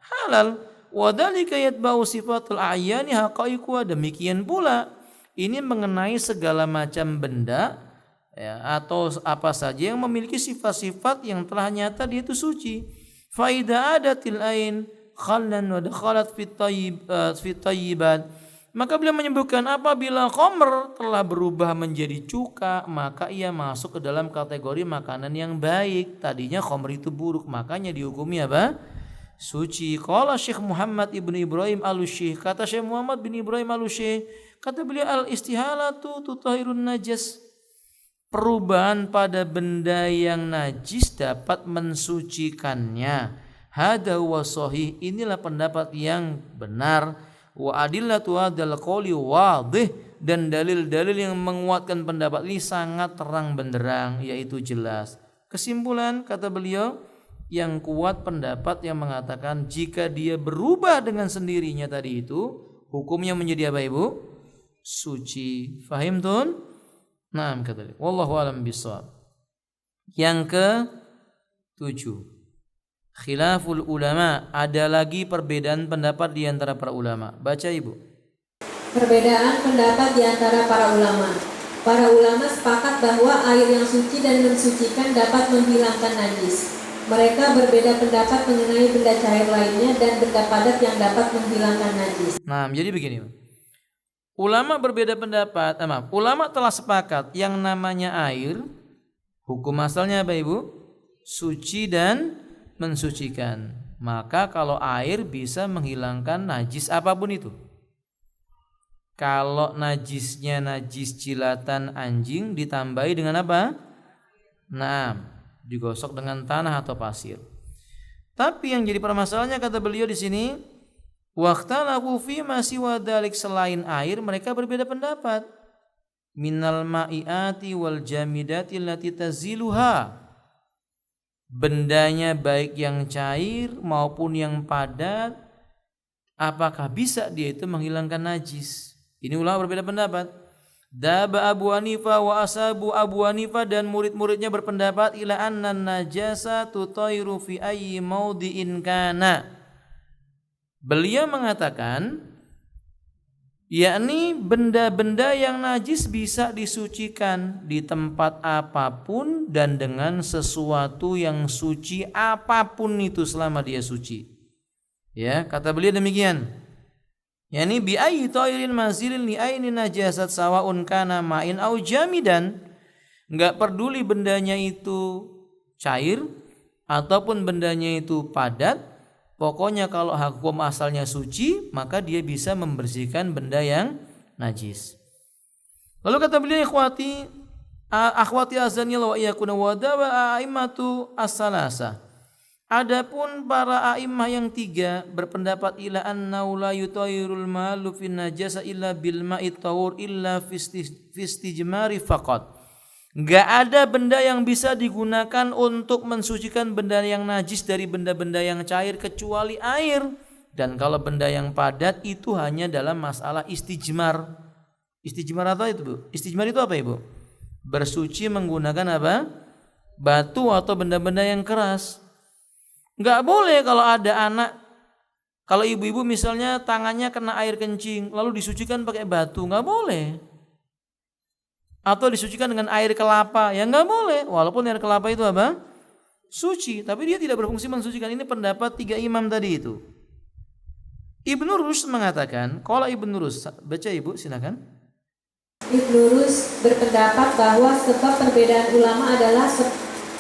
Halal. Wa dzalika yatba'u sifatul a'yani haqaiqu, demikian pula ini mengenai segala macam benda ya, atau apa saja yang memiliki sifat-sifat yang telah nyata dia itu suci. Fa idza adatil ain khallan wa dakhalat fi thayyibat, maka beliau menyebutkan apabila khamr telah berubah menjadi cuka, maka ia masuk ke dalam kategori makanan yang baik. Tadinya khamr itu buruk, makanya dihukumi apa? Suci. Qala Syekh Muhammad ibn Ibrahim al-Syekh, kata Syekh Muhammad bin Ibrahim al-Syekh, kata beliau al-istihalatu tutahirun najas, perubahan pada benda yang najis dapat mensucikannya. Hada wa sahih, inilah pendapat yang benar. Wa adillatu hadzal qouli wadih, dan dalil-dalil yang menguatkan pendapat ini sangat terang benderang, yaitu jelas. Kesimpulan kata beliau, yang kuat pendapat yang mengatakan jika dia berubah dengan sendirinya tadi itu, hukumnya menjadi apa Ibu? Suci. Fahim tun? Naam kata dia. Wallahu alam bissawab. Yang ke-7, khilaful ulama, ada lagi perbedaan pendapat di antara para ulama. Baca Ibu. Perbedaan pendapat di antara para ulama. Para ulama sepakat bahwa air yang suci dan mensucikan dapat menghilangkan najis. Mereka berbeda pendapat mengenai benda cair lainnya dan benda padat yang dapat menghilangkan najis. Nah, jadi begini. Ulama berbeda pendapat, ulama telah sepakat yang namanya air, hukum asalnya apa Ibu? Suci dan mensucikan. Maka kalau air bisa menghilangkan najis apapun itu. Kalau najisnya najis jilatan anjing, ditambahi dengan apa? Nah, digosok dengan tanah atau pasir. Tapi yang jadi permasalahannya kata beliau di sini, waqtalafu fi ma siwa dzalik, selain air mereka berbeda pendapat. Minal ma'iati wal jamidati allati taziluha, bendanya baik yang cair maupun yang padat, apakah bisa dia itu menghilangkan najis? Ini ulama berbeda pendapat. Daba Abu Hanifah wa ashabu Abu Hanifah, dan murid-muridnya berpendapat ila anna najasa tutairu fi ayyi maudhi'in kana. Beliau mengatakan yakni benda-benda yang najis bisa disucikan di tempat apapun dan dengan sesuatu yang suci apapun itu selama dia suci. Ya, kata beliau demikian. Yani bi ayyi ta'irin mazilin li aini najasat sawaun kana ma'in au jamidan. Enggak peduli bendanya itu cair ataupun bendanya itu padat, pokoknya kalau hukum asalnya suci, maka dia bisa membersihkan benda yang najis. Lalu kata beliau, akhwati azanillah wa iyyakunna wa dawa a'immatu as-salasa. Adapun para a'immah yang 3 berpendapat ila annahu la yutairul malu fin najasa illa bil ma'i tahur illa fi istijmari faqat. Enggak ada benda yang bisa digunakan untuk mensucikan benda yang najis dari benda-benda yang cair kecuali air. Dan kalau benda yang padat itu hanya dalam masalah istijmar. Istijmar apa itu, Bu? Istijmar itu apa, Ibu? Bersuci menggunakan apa? Batu atau benda-benda yang keras. Enggak boleh kalau ada anak Kalau ibu-ibu misalnya tangannya kena air kencing lalu disucikan pakai batu, nggak boleh. Atau disucikan dengan air kelapa, ya nggak boleh. Walaupun air kelapa itu apa? Suci, tapi dia tidak berfungsi mensucikan. Ini pendapat 3 imam tadi itu. Ibnu Rus mengatakan, kalau Ibnu Rus, baca ibu silakan. Ibnu Rus berpendapat bahwa sebab perbedaan ulama adalah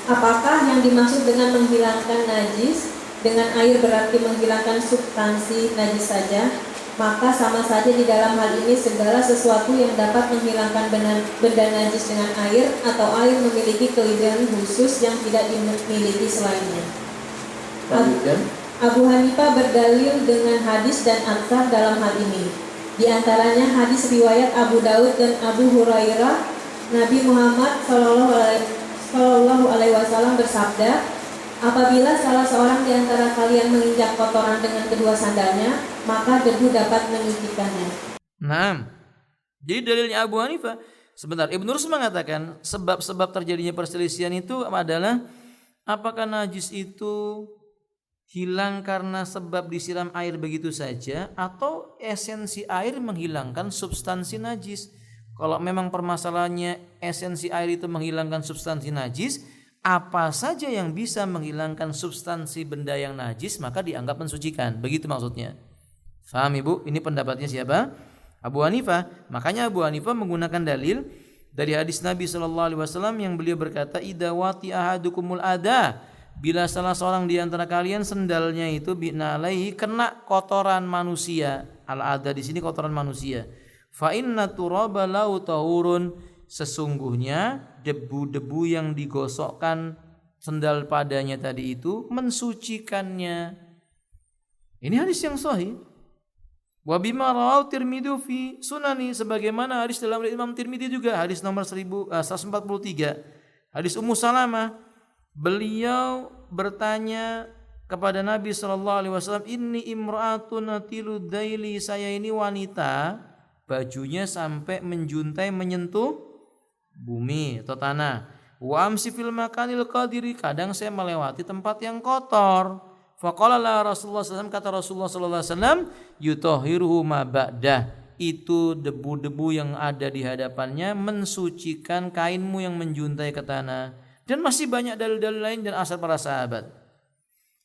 apakah yang dimaksud dengan menghilangkan najis dengan air berarti menghilangkan substansi najis saja, maka sama saja di dalam hal ini segala sesuatu yang dapat menghilangkan benda najis dengan air atau air memiliki kelebihan khusus yang tidak dimiliki selainnya. Abu Hanifah berdalil dengan hadis dan atsar dalam hal ini. Di antaranya hadis riwayat Abu Daud dan Abu Hurairah, Nabi Muhammad Shallallahu Alaihi Wasallam bersabda, apabila salah seorang di antara kalian menginjak kotoran dengan kedua sandalnya, maka debu dapat menyucikannya. Nah, jadi dalilnya Abu Hanifah. Sebentar, Ibnu Rus mengatakan sebab-sebab terjadinya perselisihan itu adalah apakah najis itu hilang karena sebab disiram air begitu saja atau esensi air menghilangkan substansi najis. Kalau memang permasalahannya esensi air itu menghilangkan substansi najis, apa saja yang bisa menghilangkan substansi benda yang najis maka dianggap mensucikan. Begitu maksudnya. Faham ibu? Ini pendapatnya siapa? Abu Hanifah. Makanya Abu Hanifah menggunakan dalil dari hadis Nabi SAW yang beliau berkata, idawati ahadukumul ada. Bila salah seorang di antara kalian sendalnya itu binalaihi kena kotoran manusia, al-ada di sini kotoran manusia. Fa inna turaba lau tahurun, sesungguhnya debu-debu yang digosokkan sendal padanya tadi itu mensucikannya. Ini hadis yang sahih. Wa bima rawahu Tirmidzi fi sunani, sebagaimana hadis dalam Imam Tirmidzi juga hadis nomor 143. Hadis Ummu Salamah, beliau bertanya kepada Nabi SAW, ini imra'atun atilu daili, saya ini wanita bajunya sampai menjuntai menyentuh bumi atau tanah. Wa amsi fil makanil qadiri, kadang saya melewati tempat yang kotor. Faqala la Rasulullah SAW, kata Rasulullah SAW, yutahhiruhu ma ba'dah, itu debu-debu yang ada di hadapannya mensucikan kainmu yang menjuntai ke tanah. Dan masih banyak dalil-dalil lain dan asar para sahabat.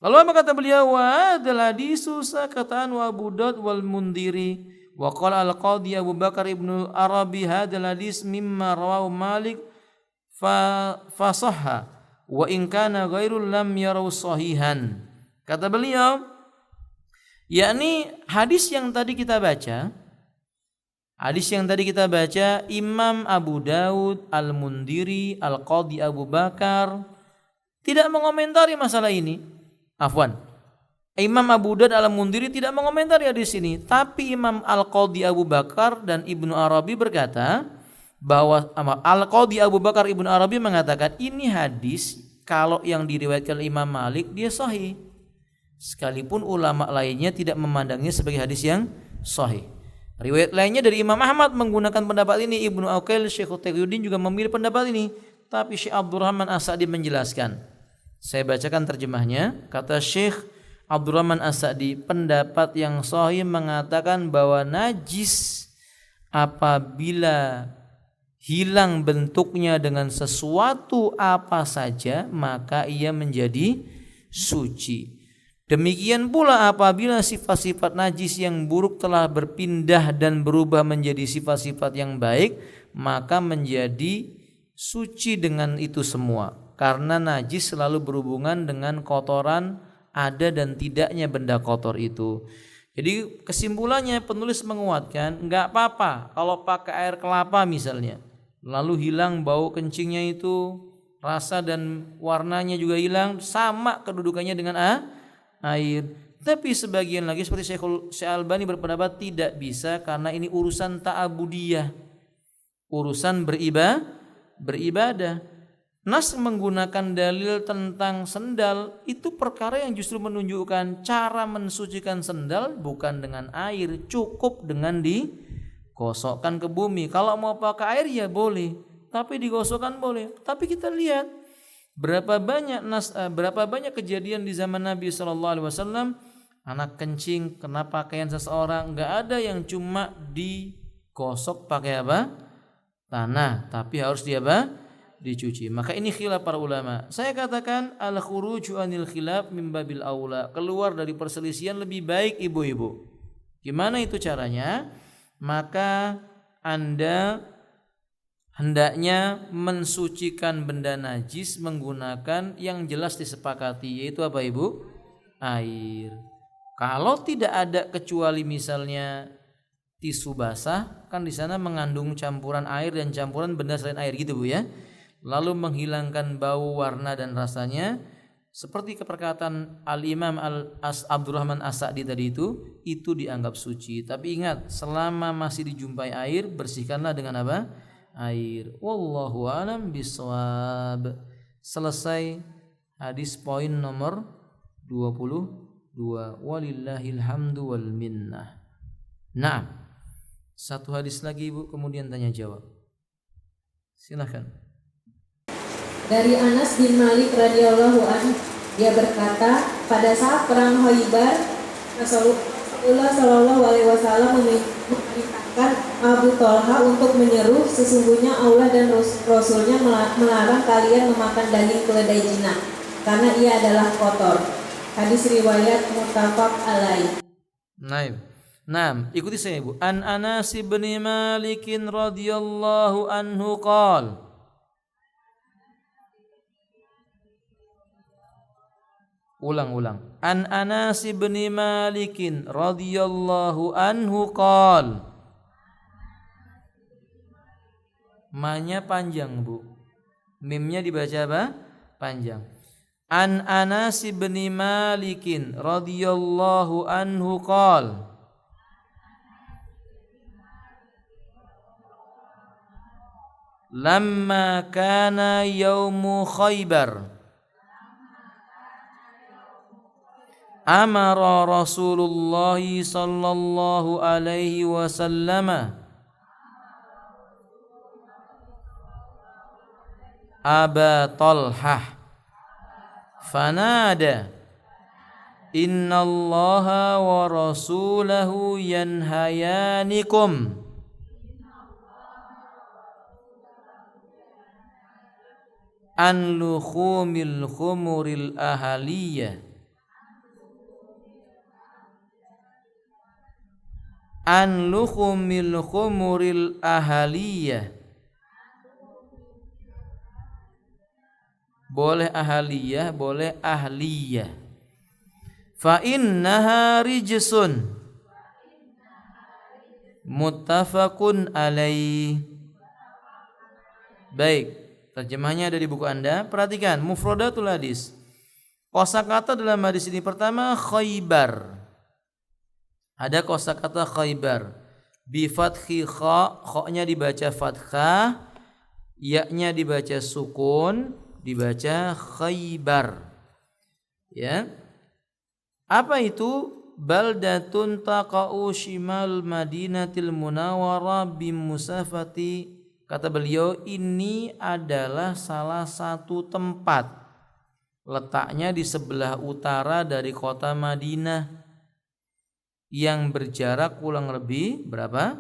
Lalu apa kata beliau? Wa adalah disusa kataan wa Abu Daud wal Mundiri. Wa qala al-Qadhi Abu Bakar ibnu Arabi hadzal hadis mimma rawahu Malik fa sahha wa in kana ghairul lam yarau sahihan. Kata beliau, yakni hadis yang tadi kita baca, Imam Abu Daud, Al-Mundiri, Al-Qadhi Abu Bakar tidak mengomentari masalah ini. Afwan, Imam Abu Daud Al-Mundiri tidak mengomentari hadis ini, tapi Imam Al-Qadhi Abu Bakar dan Ibnu Arabi berkata bahwa Al-Qadhi Abu Bakar Ibnu Arabi mengatakan ini hadis kalau yang diriwayatkan Imam Malik dia sahih, sekalipun ulama lainnya tidak memandangnya sebagai hadis yang sahih. Riwayat lainnya dari Imam Ahmad menggunakan pendapat ini. Ibnu Uqail, Syekh Taqiyuddin juga memilih pendapat ini, tapi Syekh Abdurrahman As-Sa'di menjelaskan. Saya bacakan terjemahnya. Kata Syekh Abdurrahman As-Sa'di, pendapat yang sahih mengatakan bahwa najis apabila hilang bentuknya dengan sesuatu apa saja maka ia menjadi suci. Demikian pula apabila sifat-sifat najis yang buruk telah berpindah dan berubah menjadi sifat-sifat yang baik, maka menjadi suci dengan itu semua. Karena najis selalu berhubungan dengan kotoran ada dan tidaknya benda kotor itu. Jadi kesimpulannya penulis menguatkan, enggak apa-apa kalau pakai air kelapa misalnya, lalu hilang bau kencingnya itu, rasa dan warnanya juga hilang, sama kedudukannya dengan air. Tapi sebagian lagi seperti Syekh Albani berpendapat tidak bisa karena ini urusan ta'abudiyah, urusan beribadah. Nas menggunakan dalil tentang sendal itu perkara yang justru menunjukkan cara mensucikan sendal bukan dengan air, cukup dengan digosokkan ke bumi. Kalau mau pakai air ya boleh, tapi digosokkan boleh. Tapi kita lihat berapa banyak kejadian di zaman Nabi SAW anak kencing kena pakaian seseorang, enggak ada yang cuma digosok pakai apa? Tanah, tapi harus dicuci. Maka ini khilaf para ulama. Saya katakan al-khuruju anil khilaf min babil aula. Keluar dari perselisihan lebih baik ibu-ibu. Gimana itu caranya? Maka Anda hendaknya mensucikan benda najis menggunakan yang jelas disepakati, yaitu apa ibu? Air. Kalau tidak ada kecuali misalnya tisu basah, kan di sana mengandung campuran air dan campuran benda selain air gitu Bu ya. Lalu menghilangkan bau, warna dan rasanya, seperti perkataan Al-Imam Abdurrahman As-Sa'di tadi itu dianggap suci. Tapi ingat, selama masih dijumpai air, bersihkanlah dengan apa? Air. Wallahu a'lam bishawab. Selesai hadis poin nomor 22. Walillahil hamdu wal minnah. Nah, satu hadis lagi Ibu, kemudian tanya jawab. Silakan. Dari Anas bin Malik radhiyallahu anhu, dia berkata, pada saat perang Khaibar, Rasulullah Shallallahu alaihi wasallam memerintahkan Abu Thalha untuk menyeru, sesungguhnya Allah dan Rasulnya melarang kalian memakan daging keledai jinak karena ia adalah kotor. Hadis riwayat muttafaq alaih. Nah, ikuti saya Ibu. An Anas bin Malik radhiyallahu anhu qala. Ulang. An Anas bin Malik radhiyallahu anhu qala. Ma-nya panjang Bu. Mimnya dibaca apa? Panjang. An Anas bin Malik radhiyallahu anhu qala. Lamma kana yaumu Khaybar amara Rasulullah sallallahu alaihi wasallam Aba Talhah fanada innallaha wa rasulahu yanhayanikum an lukhumil khumuril ahaliyah an lukhumil khumuril ahaliyah. Boleh ahaliyah, boleh ahliyah. Fa innaha rijsun muttafaqun alaih. Baik, terjemahnya ada di buku Anda. Perhatikan mufradatul hadis. Kosakata dalam hadis ini pertama Khaybar. Ada kosakata Khaybar. Bi fathi kha, kha-nya dibaca fathah, ya-nya dibaca sukun, dibaca Khaybar. Ya. Apa itu? Baldatun taqa'u shimal Madinatil Munawwarah bimusafati. Kata beliau, ini adalah salah satu tempat, letaknya di sebelah utara dari kota Madinah, yang berjarak kurang lebih berapa?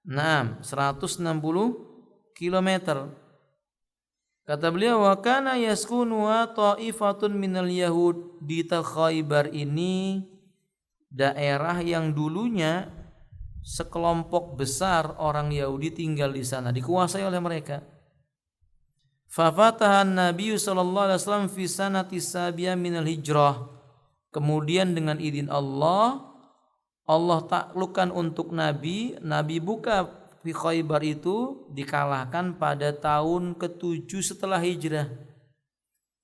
160 km. Kata beliau, wa kana yaskunu ta'ifatun minal yahud. Di Khaybar ini daerah yang dulunya sekelompok besar orang Yahudi tinggal di sana, dikuasai oleh mereka. Fa fatahan Nabi sallallahu alaihi wasallam fi sanati sabiyah minal hijrah. Kemudian dengan izin Allah taklukkan untuk Nabi buka di Khaybar itu dikalahkan pada tahun ke-7 setelah hijrah.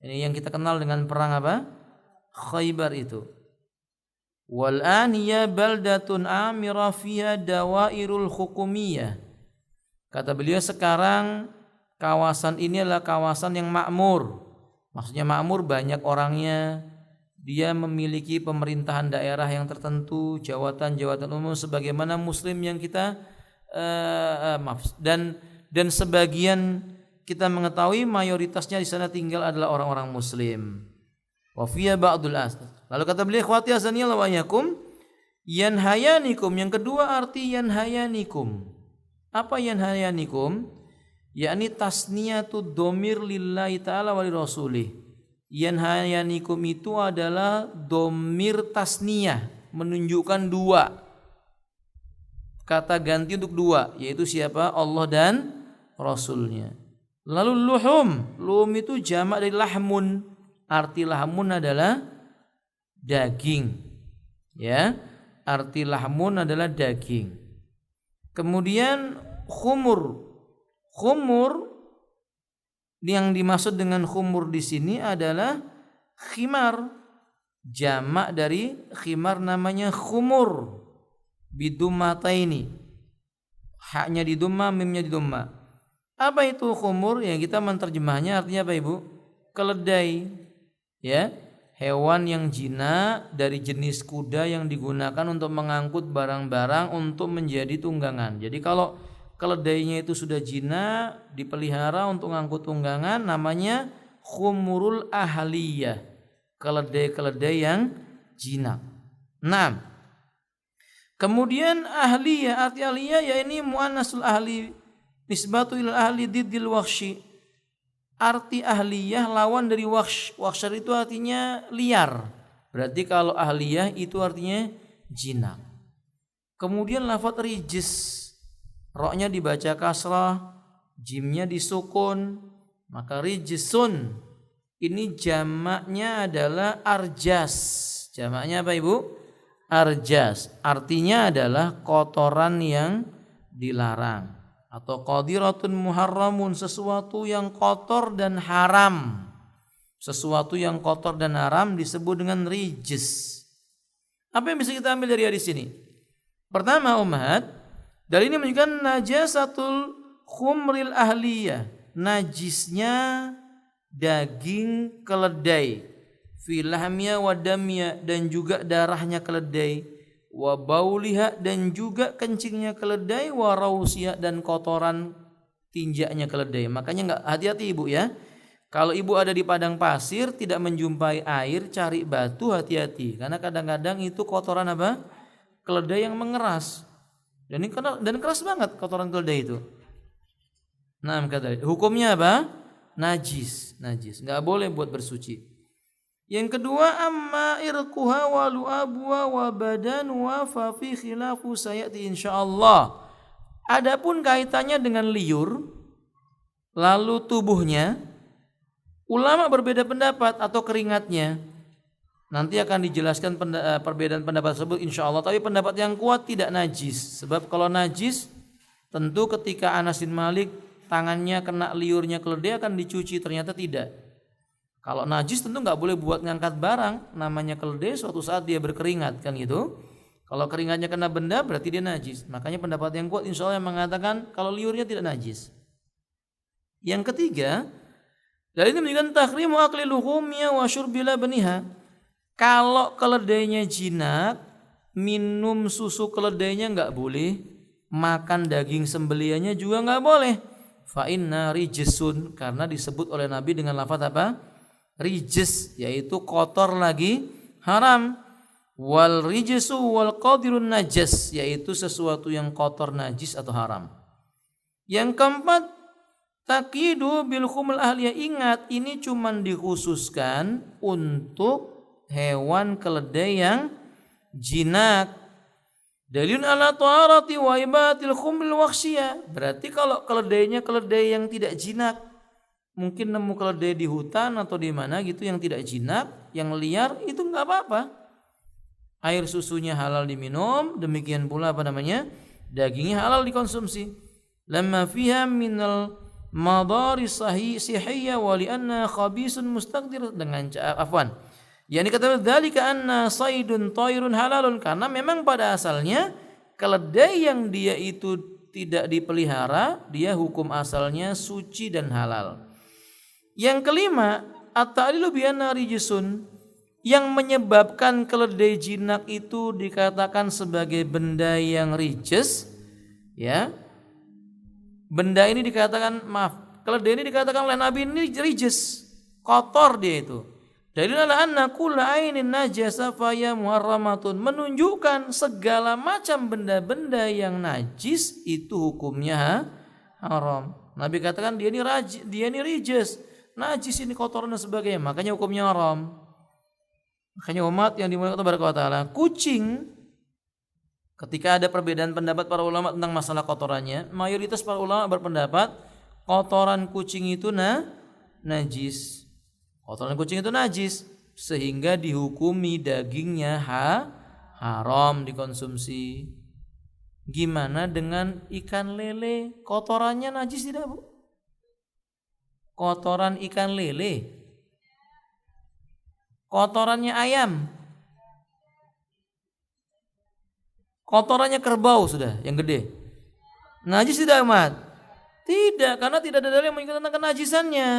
Ini yang kita kenal dengan perang apa? Khaybar itu. Wal aniya baldatun amira fiha dawairul hukumiyah. Kata beliau, sekarang kawasan ini adalah kawasan yang makmur. Maksudnya makmur, banyak orangnya. Dia memiliki pemerintahan daerah yang tertentu, jawatan-jawatan umum sebagaimana muslim yang kita dan sebagian kita mengetahui mayoritasnya di sana tinggal adalah orang-orang muslim. Wa fiya ba'dul asar. Lalu kata beliau ikhwati azanillahu wa iyyakum, yanhayanikum, yang kedua arti yanhayanikum. Apa yanhayanikum? Yakni tasniyatu dhamir lillahi ta'ala wa lirasulih. Yanhayanikum itu adalah dhamir tasniyah, menunjukkan dua. Kata ganti untuk dua, yaitu siapa? Allah dan Rasulnya. Lalu luhum itu jamak dari lahmun. Arti lahmun adalah daging. Ya, arti lahmun adalah daging. Kemudian khumur yang dimaksud dengan khumur di sini adalah khimar. Jamak dari khimar namanya khumur. Bidummataini. Haknya di dumma, mimnya di dumma. Apa itu khumur? Yang kita menerjemahnya artinya apa Ibu? Keledai. Ya, hewan yang jinak dari jenis kuda yang digunakan untuk mengangkut barang-barang untuk menjadi tunggangan. Jadi kalau keledainya itu sudah jinak, dipelihara untuk mengangkut tunggangan, namanya khumurul ahliyah. Keledai-keledai yang jinak. 6. Kemudian ahliyah, arti ahliyah ya ini muannasul ahli, nisbatu ila ahli diddil wakhshi. Arti ahliyah lawan dari wakhsh. Wakhsh itu artinya liar. Berarti kalau ahliyah itu artinya jinak. Kemudian lafaz rijis, roknya dibaca kasrah, jimnya disukun, maka rijisun. Ini jamaknya adalah arjas. Jamaknya apa Ibu? Arjas. Artinya adalah kotoran yang dilarang. Atau qadiratun muharramun, sesuatu yang kotor dan haram. Sesuatu yang kotor dan haram disebut dengan rijis. Apa yang bisa kita ambil dari hadis ini? Pertama, ummahat, dari ini menunjukkan najasatul khumril ahliyah, najisnya daging keledai, filahmia wa damia, dan juga darahnya keledai, wa bauliha, dan juga kencingnya keledai, wa rausiha, dan kotoran tinjaknya keledai. Makanya enggak, hati-hati Ibu ya. Kalau Ibu ada di padang pasir tidak menjumpai air, cari batu, hati-hati, karena kadang-kadang itu kotoran apa? Keledai yang mengeras. Dan keras banget kotoran keledai itu. Nah, kata hukumnya apa? Najis. Enggak boleh buat bersuci. Yang kedua, amma irquha wa lu'abuha wa badanuha fa fi khilafu sayati insyaallah. Adapun kaitannya dengan liur lalu tubuhnya, ulama berbeda pendapat, atau keringatnya. Nanti akan dijelaskan perbedaan pendapat tersebut insyaallah, tapi pendapat yang kuat tidak najis. Sebab kalau najis tentu ketika Anas bin Malik tangannya kena liurnya keledai akan dicuci, ternyata tidak. Kalau najis tentu nggak boleh buat ngangkat barang, namanya keledai suatu saat dia berkeringat kan gitu. Kalau keringatnya kena benda berarti dia najis. Makanya pendapat yang kuat insya Allah yang mengatakan kalau liurnya tidak najis. Yang ketiga, dari ini menunjukkan tahrimu akli luhumnya wa syurbi labaniha. Kalau keledainya jinak, minum susu keledainya nggak boleh, makan daging sembelihannya juga nggak boleh. Fa inna rijisun, karena disebut oleh Nabi dengan lafaz apa? Rijis, yaitu kotor lagi haram. Wal rijisu wal qadirun najas, yaitu sesuatu yang kotor, najis atau haram. Yang keempat, taqidu bil khumul ahliyah. Ingat, ini cuma dikhususkan untuk hewan keledai yang jinak. Dalilun ala taharati wa ibatil khumul wakhsiyah. Berarti kalau keledainya keledai yang tidak jinak, mungkin nemu keledai di hutan atau di mana gitu yang tidak jinak, yang liar, itu enggak apa-apa. Air susunya halal diminum, demikian pula dagingnya halal dikonsumsi. Lamma fiha minal madari sihiyya wa li'anna khabisun mustaqdir, dengan yani kata dzalika anna saydun tayrun halalun, karena memang pada asalnya keledai yang dia itu tidak dipelihara, dia hukum asalnya suci dan halal. Yang kelima, at-ta'lilu bi anna rijisun, yang menyebabkan keledai jinak itu dikatakan sebagai benda yang rijis, ya. Benda ini dikatakan, keledai ini dikatakan oleh Nabi ini rijis, kotor dia itu. Dalil ala anna kulla ainin najasa faya muharramatun, menunjukkan segala macam benda-benda yang najis itu hukumnya haram. Nabi katakan dia ini rijis, najis ini kotoran dan sebagainya, makanya hukumnya haram. Makanya umat yang dimuliakan Allah Taala, kucing, ketika ada perbedaan pendapat para ulama tentang masalah kotorannya, mayoritas para ulama berpendapat kotoran kucing itu najis. Kotoran kucing itu najis sehingga dihukumi dagingnya haram dikonsumsi. Gimana dengan ikan lele? Kotorannya najis tidak, Bu? Kotoran ikan lele. Kotorannya ayam. Kotorannya kerbau sudah yang gede. Najis tidak, Ahmad? Tidak, karena tidak ada dalil yang menunjukkan tentang kenajisannya.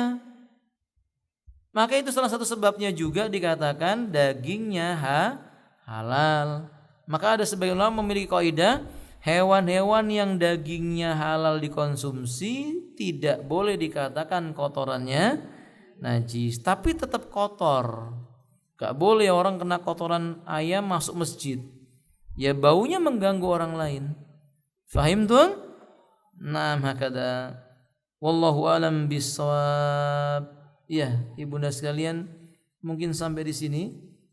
Maka itu salah satu sebabnya juga dikatakan dagingnya halal. Maka ada sebagian ulama memiliki kaidah, hewan-hewan yang dagingnya halal dikonsumsi tidak boleh dikatakan kotorannya najis, tapi tetap kotor. Gak boleh orang kena kotoran ayam masuk masjid, ya baunya mengganggu orang lain. Fahim tuh? Nah, hakada. Wallahu alam bissawab. Ya, ibunda sekalian, mungkin sampai di sini.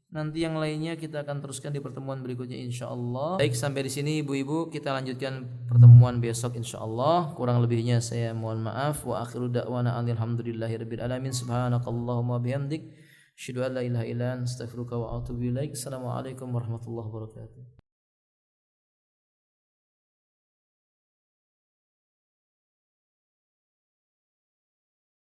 Nanti yang lainnya kita akan teruskan di pertemuan berikutnya insyaallah. Baik, sampai di sini ibu-ibu, kita lanjutkan pertemuan besok insyaallah. Kurang lebihnya saya mohon maaf. Wa akhiru da'wana alhamdulillahirabbil alamin. Subhanakallahumma bihamdik, asyhadu an la ilaha illa anta, astaghfiruka wa atubu ilaik. Assalamualaikum warahmatullahi wabarakatuh.